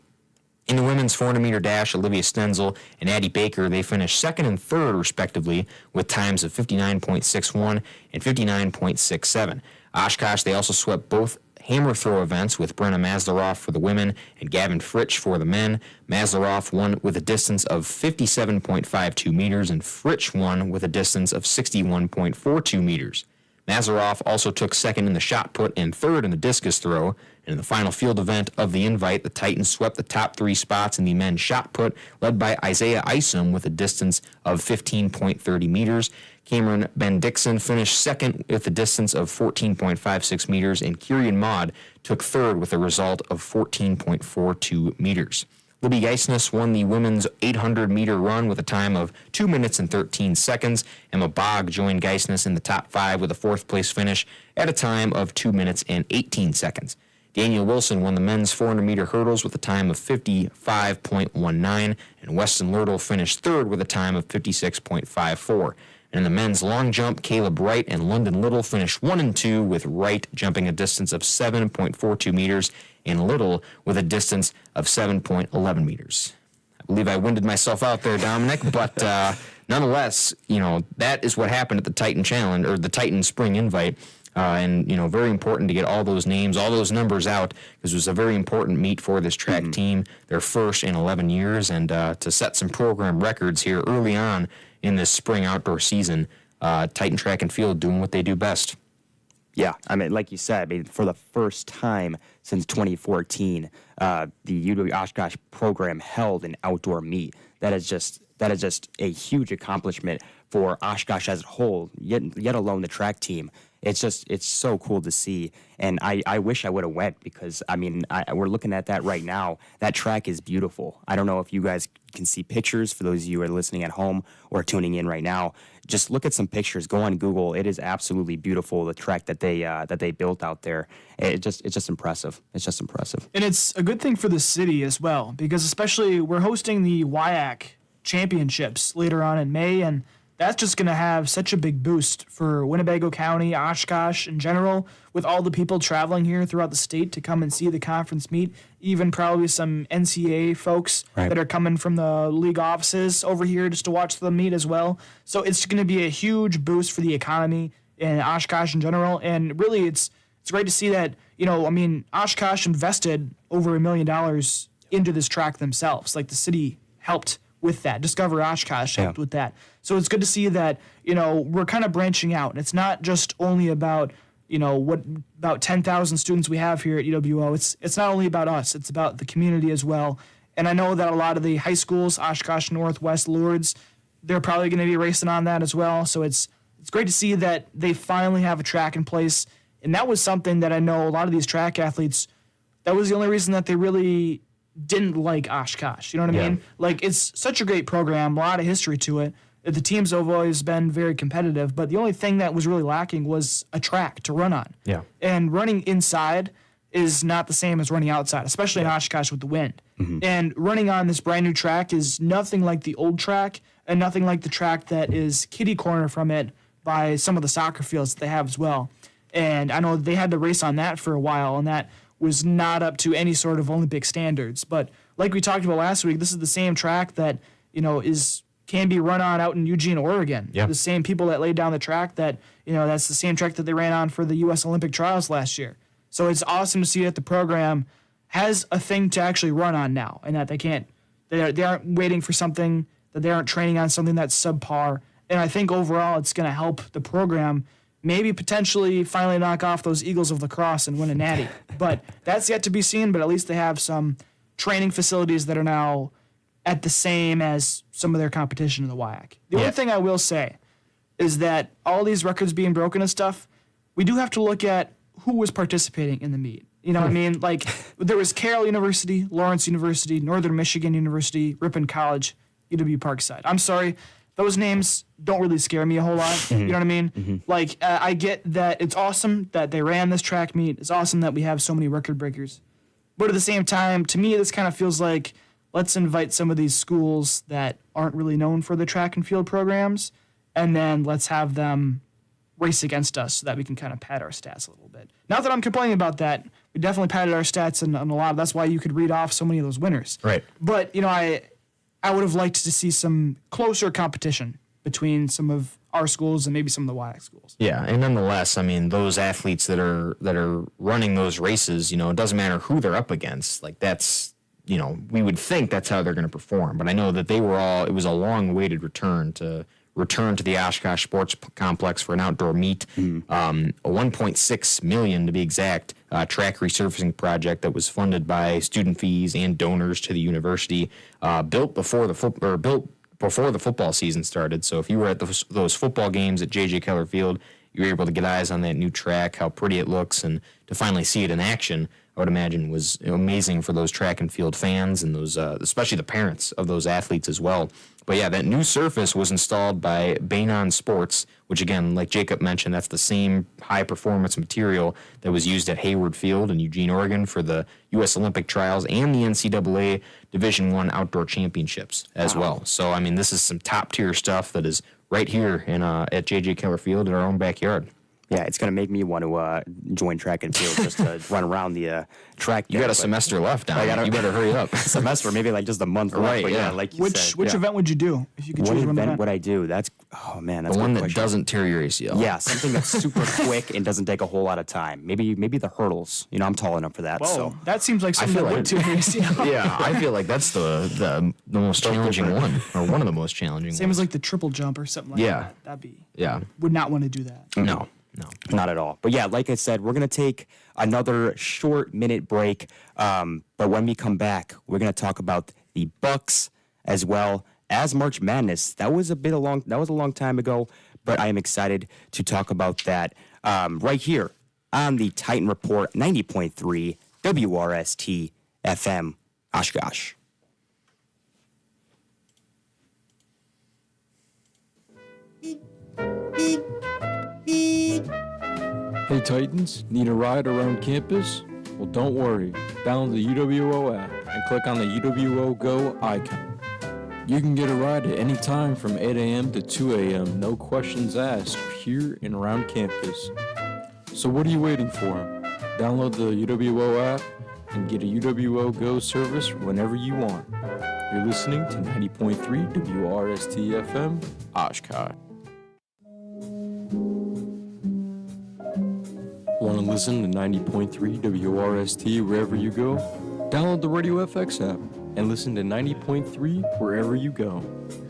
In the women's 400-meter dash, Olivia Stenzel and Addie Baker, they finished 2nd and 3rd, respectively, with times of 59.61 and 59.67. Oshkosh, they also swept both hammer throw events with Brenna Masleroff for the women and Gavin Fritsch for the men. Masleroff won with a distance of 57.52 meters, and Fritsch won with a distance of 61.42 meters. Masleroff also took 2nd in the shot put and 3rd in the discus throw. And in the final field event of the invite, the Titans swept the top 3 spots in the men's shot put, led by Isaiah Isom with a distance of 15.30 meters. Cameron Ben-Dixon finished 2nd with a distance of 14.56 meters, and Kieran Maud took 3rd with a result of 14.42 meters. Libby Geisness won the women's 800-meter run with a time of 2 minutes and 13 seconds. Emma Bogg joined Geisness in the top 5 with a 4th-place finish at a time of 2 minutes and 18 seconds. Daniel Wilson won the men's 400-meter hurdles with a time of 55.19, and Weston Lurtle finished 3rd with a time of 56.54. And in the men's long jump, Caleb Wright and London Little finished 1 and 2, with Wright jumping a distance of 7.42 meters and Little with a distance of 7.11 meters. I believe I winded myself out there, Dominic, but nonetheless, that is what happened at the Titan Challenge, or the Titan Spring Invite. And very important to get all those names, all those numbers out, because it was a very important meet for this track team, their first in 11 years, and to set some program records here early on in this spring outdoor season. Titan Track and Field doing what they do best. Yeah, like you said, for the first time since 2014, the UW Oshkosh program held an outdoor meet. That is just a huge accomplishment for Oshkosh as a whole, yet alone the track team. it's so cool to see. And I wish I would have went because, I mean, we're looking at that right now. That track is beautiful. I don't know if you guys can see pictures for those of you who are listening at home or tuning in right now. Just look at some pictures. Go on Google. It is absolutely beautiful, the track that they built out there. It's just impressive. It's just impressive. And it's a good thing for the city as well, because especially we're hosting the WIAC championships later on in May, and that's just going to have such a big boost for Winnebago County, Oshkosh in general, with all the people traveling here throughout the state to come and see the conference meet, even probably some NCAA folks that are coming from the league offices over here just to watch the meet as well. So it's going to be a huge boost for the economy in Oshkosh in general, and really it's great to see that, Oshkosh invested over $1 million into this track themselves. Like, the city helped with that. Discover Oshkosh helped with that. So it's good to see that, we're kind of branching out. And it's not just only about, about 10,000 students we have here at UWO. It's not only about us. It's about the community as well. And I know that a lot of the high schools, Oshkosh Northwest, Lourdes, they're probably going to be racing on that as well. So it's great to see that they finally have a track in place. And that was something that I know a lot of these track athletes, that was the only reason that they really didn't like Oshkosh. You know what I mean? Like, it's such a great program, a lot of history to it. The teams have always been very competitive, but the only thing that was really lacking was a track to run on. Yeah. And running inside is not the same as running outside, especially in Oshkosh with the wind. And running on this brand new track is nothing like the old track and nothing like the track that is kitty corner from it by some of the soccer fields that they have as well. And I know they had to race on that for a while, and that was not up to any sort of Olympic standards. But like we talked about last week, this is the same track that, can be run on out in Eugene, Oregon. Yeah. The same people that laid down the track that, that's the same track that they ran on for the U.S. Olympic trials last year. So it's awesome to see that the program has a thing to actually run on now, and that they aren't waiting for something, that they aren't training on something that's subpar. And I think overall it's going to help the program maybe potentially finally knock off those Eagles of lacrosse and win a natty. But that's yet to be seen, but at least they have some training facilities that are now at the same as some of their competition in the WIAC. The only thing I will say is that all these records being broken and stuff, we do have to look at who was participating in the meet. You know what I mean? Like, there was Carroll University, Lawrence University, Northern Michigan University, Ripon College, UW Parkside. I'm sorry, those names don't really scare me a whole lot. You know what I mean? Like, I get that it's awesome that they ran this track meet. It's awesome that we have so many record breakers. But at the same time, to me, this kind of feels like, let's invite some of these schools that aren't really known for the track and field programs, and then let's have them race against us so that we can kind of pad our stats a little bit. Not that I'm complaining about that. We definitely padded our stats and a lot. That's why you could read off so many of those winners. Right. But, I would have liked to see some closer competition between some of our schools and maybe some of the WIAC schools. Yeah, and nonetheless, I mean, those athletes that are running those races, it doesn't matter who they're up against. Like, that's, we would think that's how they're going to perform. But I know that it was a long-awaited return to the Oshkosh Sports Complex for an outdoor meet. A $1.6 million, to be exact, track resurfacing project that was funded by student fees and donors to the university, built before the football season started. So if you were at those football games at J.J. Keller Field, you were able to get eyes on that new track, how pretty it looks, and to finally see it in action, I would imagine was amazing for those track and field fans and those, especially the parents of those athletes as well. But yeah, that new surface was installed by Bainon Sports, which again, like Jacob mentioned, that's the same high-performance material that was used at Hayward Field in Eugene, Oregon for the U.S. Olympic trials and the NCAA Division I Outdoor Championships as well. So, I mean, this is some top-tier stuff that is right here at J.J. Keller Field in our own backyard. Yeah, it's going to make me want to join track and field just to run around the track. You got a semester left, Don. You better hurry up. Semester, maybe like just a month left. Right, but yeah. Like you said. Which event would you do if you could What choose one event event? would I do? That's a The good one that question. doesn't tear your ACL. Yeah, something that's super quick and doesn't take a whole lot of time. Maybe the hurdles. I'm tall enough for that. Whoa, So that seems like something feel that would to Yeah, I feel like that's the most challenging one, or one of the most challenging Same ones. as like the triple jump or something like Yeah. that. That'd be, Yeah. would not want to do that. No. not at all. But yeah, like I said, we're going to take another short minute break. But when we come back, we're going to talk about the Bucks as well as March Madness. That was a long time ago, but I am excited to talk about that. right here on the Titan Report 90.3 WRST FM Oshkosh. Hey Titans, need a ride around campus? Well, don't worry. Download the UWO app and click on the UWO Go icon. You can get a ride at any time from 8 a.m. to 2 a.m., no questions asked, here and around campus. So what are you waiting for? Download the UWO app and get a UWO Go service whenever you want. You're listening to 90.3 WRST FM Oshkosh. Want to listen to 90.3 WRST wherever you go? Download the Radio FX app and listen to 90.3 wherever you go.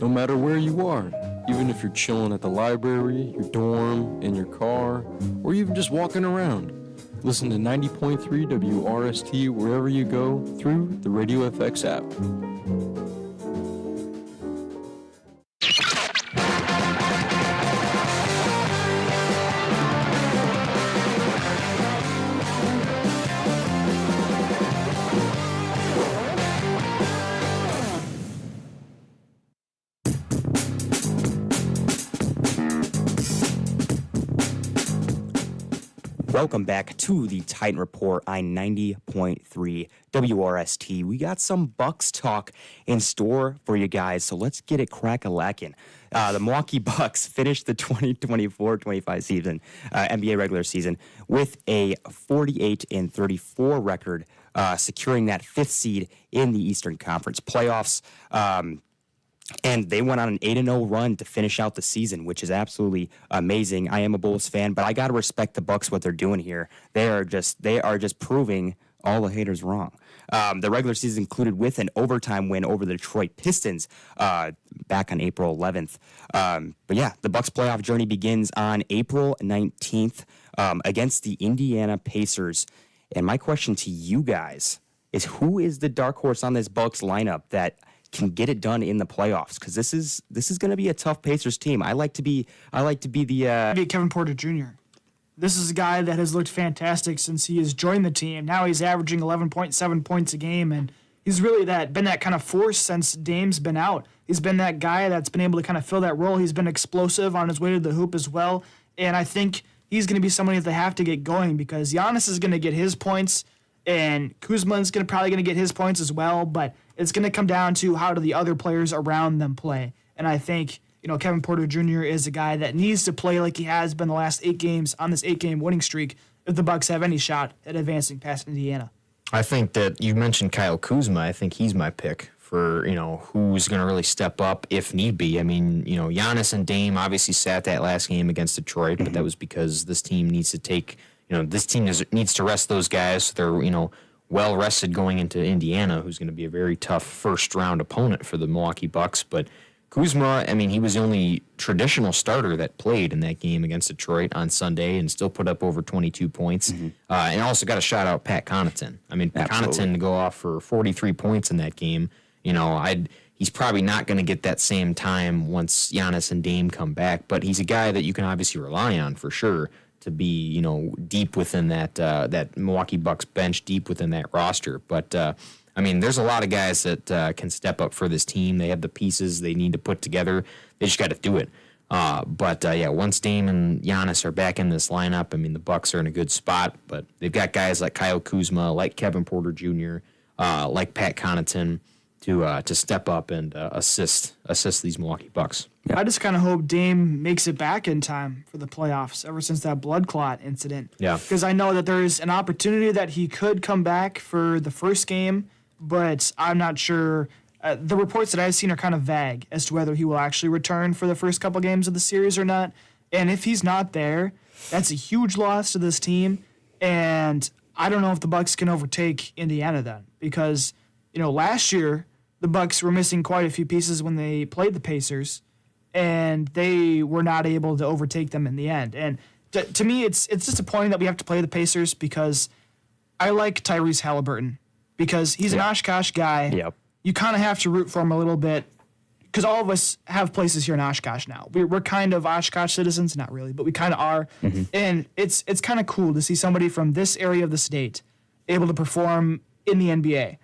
No matter where you are, even if you're chilling at the library, your dorm, in your car, or even just walking around. Listen to 90.3 WRST wherever you go through the Radio FX app. Welcome back to the Titan Report on 90.3 WRST. We got some Bucks talk in store for you guys, so let's get it crack-a-lackin'. The Milwaukee Bucks finished the 2024-25 season, NBA regular season, with a 48-34 record, securing that fifth seed in the Eastern Conference playoffs. And they went on an 8-0 run to finish out the season, which is absolutely amazing. I am a Bulls fan, but I got to respect the Bucks, what they're doing here. They are just proving all the haters wrong. The regular season included with an overtime win over the Detroit Pistons back on April 11th. But yeah, the Bucks playoff journey begins on April 19th against the Indiana Pacers. And my question to you guys is, who is the dark horse on this Bucks lineup that can get it done in the playoffs? Because this is going to be a tough Pacers team. I like to be the Kevin Porter Jr. This is a guy that has looked fantastic since he has joined the team. Now he's averaging 11.7 points a game, and he's really been that kind of force since Dame's been out. He's been that guy that's been able to kind of fill that role. He's been explosive on his way to the hoop as well, and I think he's going to be somebody that they have to get going, because Giannis is going to get his points, and Kuzma's probably going to get his points as well, but it's going to come down to how do the other players around them play. And I think, Kevin Porter Jr. is a guy that needs to play like he has been the last 8 games on this 8-game winning streak if the Bucks have any shot at advancing past Indiana. I think that you mentioned Kyle Kuzma. I think he's my pick for, who's going to really step up if need be. I mean, Giannis and Dame obviously sat that last game against Detroit, but that was because this team needs to take, needs to rest those guys so they're, well rested going into Indiana, who's going to be a very tough first round opponent for the Milwaukee Bucks. But Kuzma, he was the only traditional starter that played in that game against Detroit on Sunday and still put up over 22 points. And also got to shout out Pat Connaughton. Connaughton to go off for 43 points in that game. He's probably not going to get that same time once Giannis and Dame come back, but he's a guy that you can obviously rely on for sure to be, deep within that Milwaukee Bucks bench, deep within that roster. But, there's a lot of guys that can step up for this team. They have the pieces they need to put together. They just got to do it. Once Dame and Giannis are back in this lineup, the Bucks are in a good spot. But they've got guys like Kyle Kuzma, like Kevin Porter Jr., like Pat Connaughton to step up and assist these Milwaukee Bucks. I just kind of hope Dame makes it back in time for the playoffs ever since that blood clot incident. Yeah. Because I know that there's an opportunity that he could come back for the first game, but I'm not sure. The reports that I've seen are kind of vague as to whether he will actually return for the first couple games of the series or not. And if he's not there, that's a huge loss to this team. And I don't know if the Bucks can overtake Indiana then, because, last year the Bucks were missing quite a few pieces when they played the Pacers, and they were not able to overtake them in the end. And to me, it's disappointing that we have to play the Pacers, because I like Tyrese Halliburton, because he's an Oshkosh guy. Yep. You kind of have to root for him a little bit because all of us have places here in Oshkosh now. We're kind of Oshkosh citizens, not really, but we kind of are. And it's kind of cool to see somebody from this area of the state able to perform in the NBA.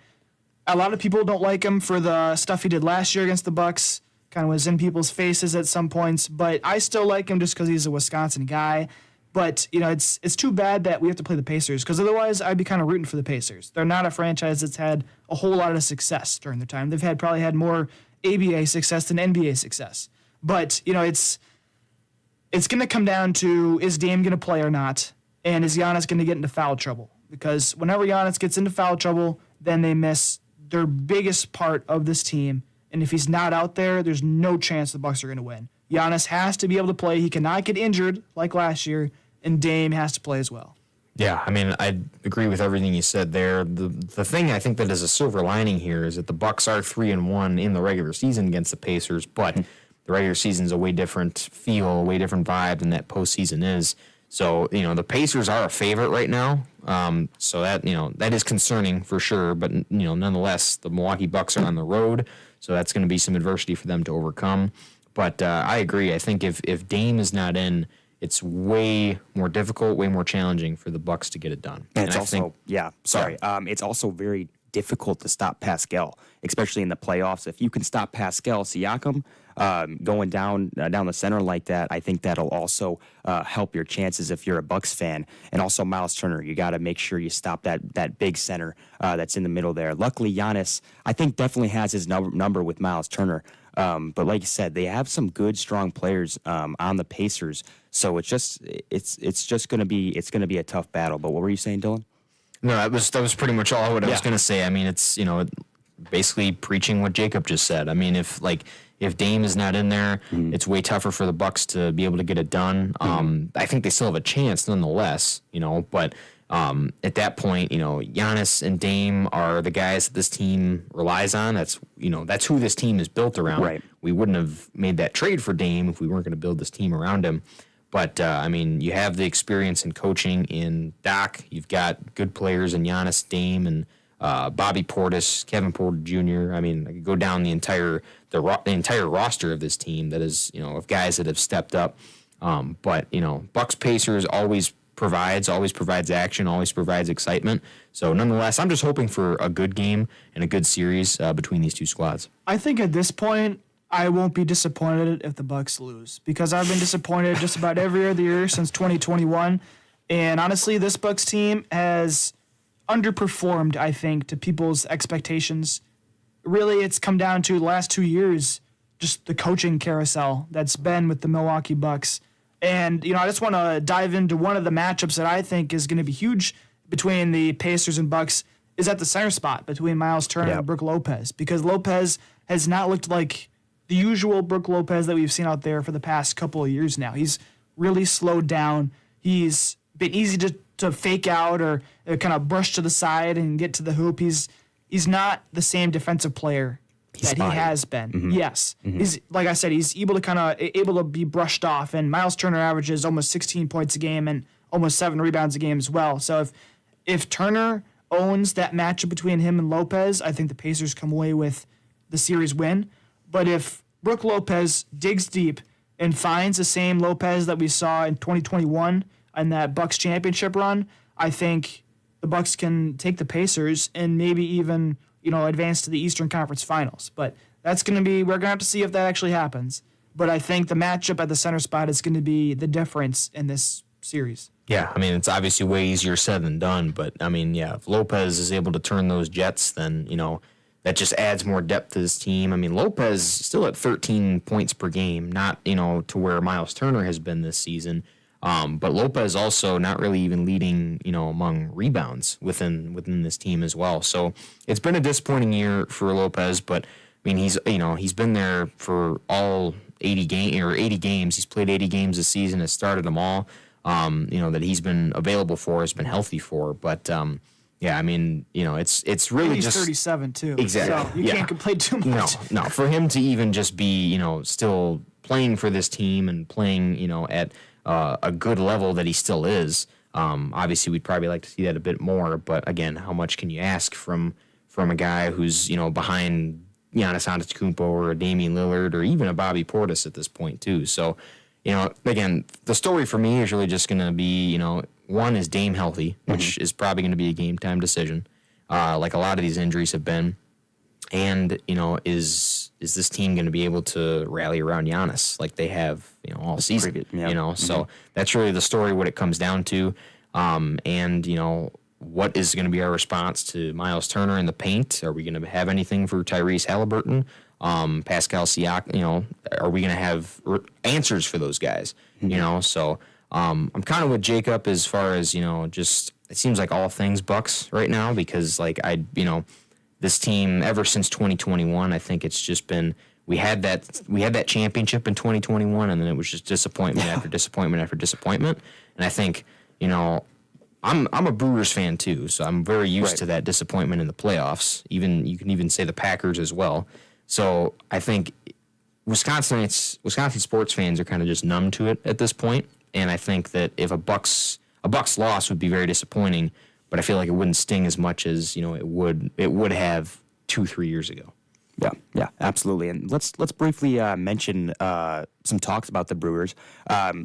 A lot of people don't like him for the stuff he did last year against the Bucks. Kind of was in people's faces at some points, but I still like him just because he's a Wisconsin guy. But, it's too bad that we have to play the Pacers, because otherwise I'd be kind of rooting for the Pacers. They're not a franchise that's had a whole lot of success during their time. They've probably had more ABA success than NBA success. But, it's going to come down to, is Dame going to play or not? And is Giannis going to get into foul trouble? Because whenever Giannis gets into foul trouble, then they miss their biggest part of this team. And if he's not out there, there's no chance the Bucks are going to win. Giannis has to be able to play. He cannot get injured like last year, and Dame has to play as well. Yeah, I mean, I agree with everything you said there. The thing I think that is a silver lining here is that the Bucks are 3-1 in the regular season against the Pacers, but the regular season is a way different feel, a way different vibe than that postseason is. So, the Pacers are a favorite right now. So that, that is concerning for sure. But, nonetheless, the Milwaukee Bucks are on the road. So that's going to be some adversity for them to overcome. But I agree. I think if Dame is not in, it's way more difficult, way more challenging for the Bucks to get it done. And it's also, it's also very difficult to stop Pascal, especially in the playoffs. If you can stop Pascal Siakam going down the center like that, I think that'll also help your chances if you're a Bucks fan. And also Miles Turner, you got to make sure you stop that big center that's in the middle there. Luckily, Giannis, I think, definitely has his number with Miles Turner. But like you said, they have some good, strong players on the Pacers. So it's just going to be a tough battle. But what were you saying, Dylan? No, that was pretty much all what I was going to say. I mean, it's basically preaching what Jacob just said. I mean, if Dame is not in there, it's way tougher for the Bucks to be able to get it done. I think they still have a chance nonetheless, but at that point, Giannis and Dame are the guys that this team relies on. That's who this team is built around. Right. We wouldn't have made that trade for Dame if we weren't going to build this team around him. But, you have the experience in coaching in Doc. You've got good players in Giannis, Dame, and Bobby Portis, Kevin Porter Jr. I mean, I could go down the entire roster of this team that is, of guys that have stepped up. But Bucks Pacers always provides action, always provides excitement. So nonetheless, I'm just hoping for a good game and a good series between these two squads. I think at this point, I won't be disappointed if the Bucks lose, because I've been disappointed just about every other year since 2021. And honestly, this Bucks team has underperformed, I think, to people's expectations. Really, it's come down to the last 2 years, just the coaching carousel that's been with the Milwaukee Bucks. And, I just want to dive into one of the matchups that I think is going to be huge between the Pacers and Bucks is at the center spot between Miles Turner and Brook Lopez, because Lopez has not looked like the usual Brook Lopez that we've seen out there for the past couple of years now. He's really slowed down. He's been easy to fake out or kind of brush to the side and get to the hoop. He's not the same defensive player that he has been. Yes. He's, like I said, he's able to be brushed off, and Miles Turner averages almost 16 points a game and almost 7 rebounds a game as well. So if Turner owns that matchup between him and Lopez, I think the Pacers come away with the series win. But if Brook Lopez digs deep and finds the same Lopez that we saw in 2021 in that Bucks championship run, I think the Bucks can take the Pacers and maybe even, advance to the Eastern Conference Finals. But we're going to have to see if that actually happens. But I think the matchup at the center spot is going to be the difference in this series. Yeah, I mean, it's obviously way easier said than done. But, if Lopez is able to turn those Jets, then, that just adds more depth to this team. I mean, Lopez still at 13 points per game, not, to where Miles Turner has been this season. But Lopez also not really even leading, among rebounds within this team as well. So it's been a disappointing year for Lopez, but I mean, he's been there for all 80 games. He's played 80 games this season, has started them all, that he's been available for, has been healthy for. But, yeah, I mean, it's really he's just 37 too. Exactly. So you can't complain too much. No. For him to even just be, still playing for this team and playing, at a good level that he still is. Obviously, we'd probably like to see that a bit more. But again, how much can you ask from a guy who's behind Giannis Antetokounmpo or a Damian Lillard or even a Bobby Portis at this point too. So, again, the story for me is really just going to be, one is Dame healthy, which is probably going to be a game time decision, like a lot of these injuries have been. And, is this team going to be able to rally around Giannis like they have, all season? So that's really the story, what it comes down to. And, what is going to be our response to Miles Turner in the paint? Are we going to have anything for Tyrese Halliburton? Pascal Siakam, are we going to have answers for those guys? So I'm kind of with Jacob as far as, just it seems like all things Bucks right now because this team ever since 2021, I think it's just been we had that championship in 2021 and then it was just disappointment after disappointment after disappointment. And I think, I'm a Brewers fan too, so I'm very used to that disappointment in the playoffs. You can even say the Packers as well. So I think Wisconsin sports fans are kind of just numb to it at this point, and I think that if a Bucks loss would be very disappointing, but I feel like it wouldn't sting as much as it would have 2-3 years ago. Yeah, absolutely. And let's briefly mention some talks about the Brewers.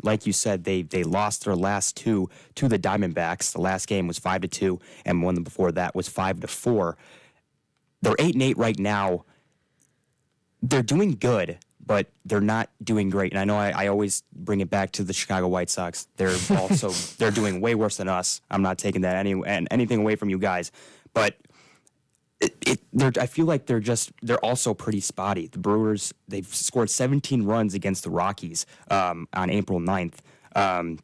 Like you said, they lost their last two to the Diamondbacks. The last game was 5-2, and one before that was 5-4. They're 8-8 right now. They're doing good, but they're not doing great. And I know I always bring it back to the Chicago White Sox. They're doing way worse than us. I'm not taking that anything away from you guys, but I feel like they're also pretty spotty. The Brewers, they've scored 17 runs against the Rockies on April 9th, and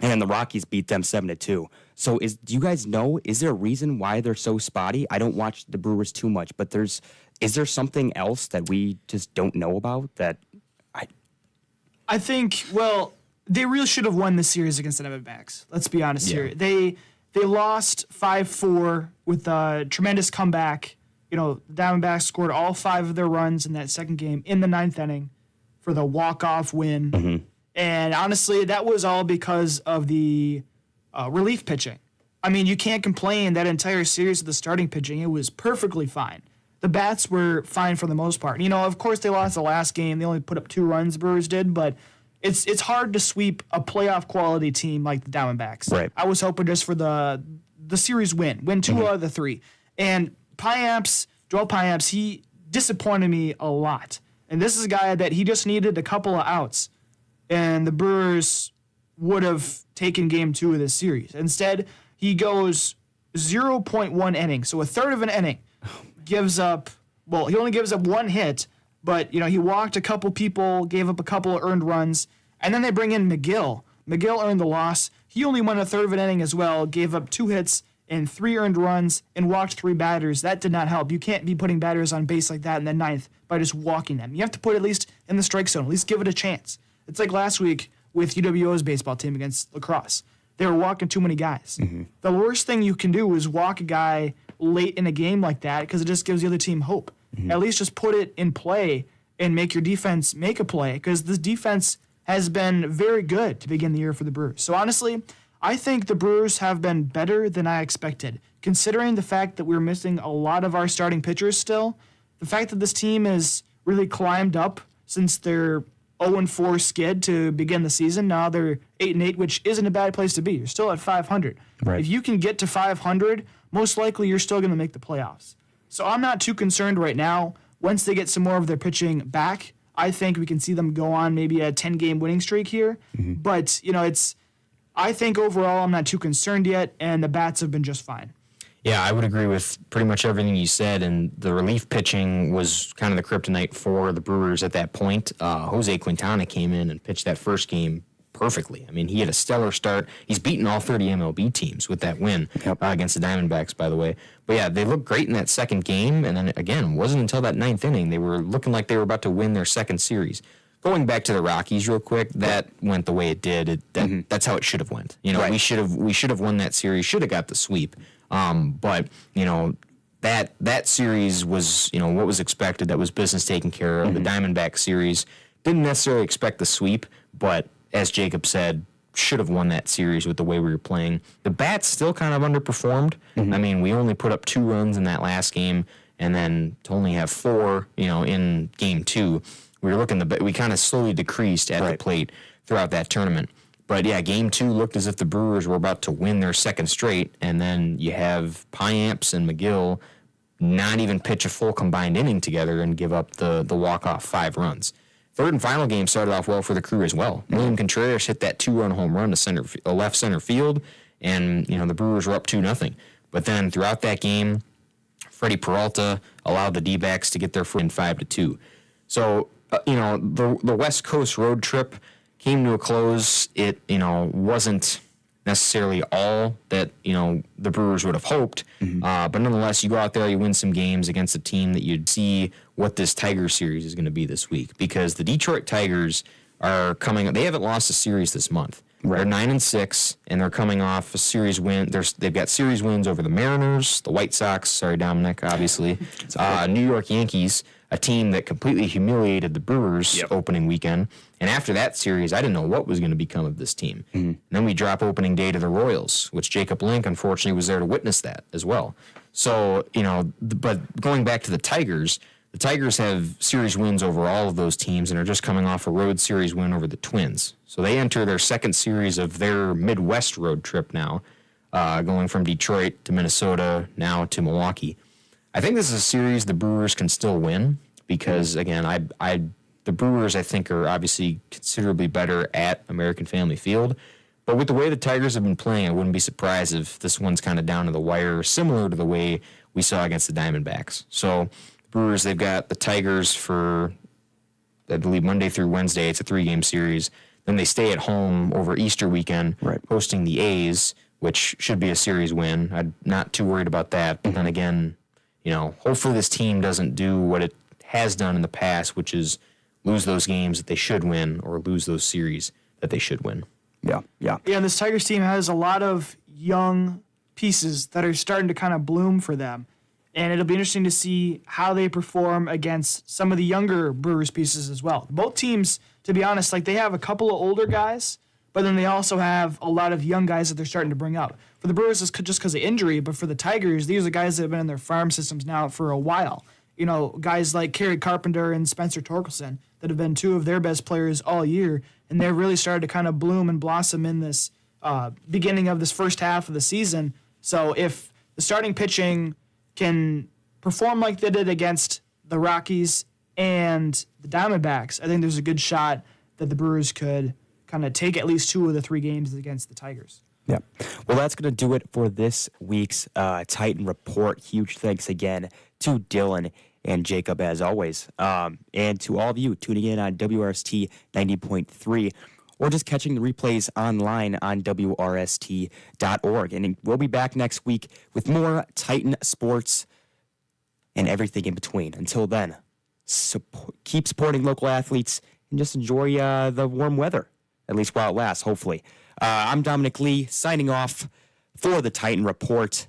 then the Rockies beat them 7-2. So do you guys know, is there a reason why they're so spotty? I don't watch the Brewers too much, but is there something else that we just don't know about that? I think, they really should have won this series against the Diamondbacks. Let's be honest here. They lost 5-4 with a tremendous comeback. The Diamondbacks scored all 5 of their runs in that second game in the 9th inning for the walk-off win. Mm-hmm. And honestly, that was all because of the relief pitching. I mean, you can't complain that entire series of the starting pitching. It was perfectly fine. The bats were fine for the most part. Of course, they lost the last game. They only put up 2 runs, the Brewers did, but it's hard to sweep a playoff quality team like the Diamondbacks. Right. I was hoping just for the series win 2 out of the 3. And Joel Payamps, he disappointed me a lot. And this is a guy that he just needed a couple of outs, and the Brewers would have taken game 2 of this series. Instead, he goes 0.1 innings, so a third of an inning, he only gives up 1 hit, but, he walked a couple people, gave up a couple of earned runs, and then they bring in McGill. McGill earned the loss. He only went a third of an inning as well, gave up 2 hits and 3 earned runs, and walked 3 batters. That did not help. You can't be putting batters on base like that in the 9th by just walking them. You have to put at least in the strike zone, at least give it a chance. It's like last week with UWO's baseball team against lacrosse. They were walking too many guys. Mm-hmm. The worst thing you can do is walk a guy late in a game like that because it just gives the other team hope. Mm-hmm. At least just put it in play and make your defense make a play because this defense has been very good to begin the year for the Brewers. So honestly, I think the Brewers have been better than I expected. Considering the fact that we're missing a lot of our starting pitchers still, the fact that this team has really climbed up since their 0-4 skid to begin the season. Now they're 8-8, which isn't a bad place to be. You're still at 500. Right. If you can get to 500, most likely you're still going to make the playoffs. So I'm not too concerned right now. Once they get some more of their pitching back, I think we can see them go on maybe a 10-game winning streak here. Mm-hmm. But, I think overall I'm not too concerned yet, and the bats have been just fine. Yeah, I would agree with pretty much everything you said, and the relief pitching was kind of the kryptonite for the Brewers at that point. Jose Quintana came in and pitched that first game perfectly. I mean, he had a stellar start. He's beaten all 30 MLB teams with that win against the Diamondbacks, by the way. But yeah, they looked great in that second game, and then again, it wasn't until that 9th inning they were looking like they were about to win their second series. Going back to the Rockies real quick, that went the way it did. That's how it should have went. We should have won that series. Should have got the sweep. But that series was what was expected. That was business taken care of. Mm-hmm. The Diamondback series didn't necessarily expect the sweep, but as Jacob said, should have won that series with the way we were playing. The bats still kind of underperformed. Mm-hmm. I mean, we only put up 2 runs in that last game. and then to only have 4, in game 2, we kind of slowly decreased at the plate throughout that tournament. But yeah, game 2 looked as if the Brewers were about to win their second straight, and then you have Piamps and McGill not even pitch a full combined inning together and give up the walk-off 5 runs. Third and final game started off well for the Crew as well. William Contreras hit that 2-run home run to left center field, and the Brewers were up 2-0. But then throughout that game, Freddie Peralta allowed the D-backs to get their foot in 5-2. So the West Coast road trip came to a close. It wasn't necessarily all that the Brewers would have hoped, but nonetheless, you go out there, you win some games against a team that you'd see what this Tigers series is going to be this week, because the Detroit Tigers are coming. They haven't lost a series this month. They're 9-6, and they're coming off a series win. They've got series wins over the Mariners, the White Sox. Sorry, Dominic, obviously. New York Yankees, a team that completely humiliated the Brewers opening weekend. And after that series, I didn't know what was going to become of this team. And then we drop opening day to the Royals, which Jacob Link, unfortunately, was there to witness that as well. So, but going back to the Tigers have series wins over all of those teams and are just coming off a road series win over the Twins. So they enter their second series of their Midwest road trip now, going from Detroit to Minnesota, now to Milwaukee. I think this is a series the Brewers can still win because, again, the Brewers, I think, are obviously considerably better at American Family Field. But with the way the Tigers have been playing, I wouldn't be surprised if this one's kind of down to the wire, similar to the way we saw against the Diamondbacks. So Brewers, they've got the Tigers for, I believe, Monday through Wednesday. It's a 3-game series. Then they stay at home over Easter weekend, hosting the A's, which should be a series win. I'm not too worried about that. But then again, hopefully this team doesn't do what it has done in the past, which is lose those games that they should win or lose those series that they should win. Yeah, and this Tigers team has a lot of young pieces that are starting to kind of bloom for them. And it'll be interesting to see how they perform against some of the younger Brewers pieces as well. Both teams, to be honest, they have a couple of older guys, but then they also have a lot of young guys that they're starting to bring up. For the Brewers, it's just because of injury, but for the Tigers, these are guys that have been in their farm systems now for a while. Guys like Kerry Carpenter and Spencer Torkelson that have been 2 of their best players all year, and they've really started to kind of bloom and blossom in this beginning of this first half of the season. So if the starting pitching can perform like they did against the Rockies and the Diamondbacks, I think there's a good shot that the Brewers could kind of take at least 2 of the 3 games against the Tigers. Yeah. Well, that's going to do it for this week's Titan Report. Huge thanks again to Dylan and Jacob, as always. And to all of you tuning in on WRST 90.3 or just catching the replays online on WRST.org. And we'll be back next week with more Titan sports and everything in between. Until then, keep supporting local athletes and just enjoy the warm weather, at least while it lasts, hopefully. I'm Dominic Lee, signing off for the Titan Report.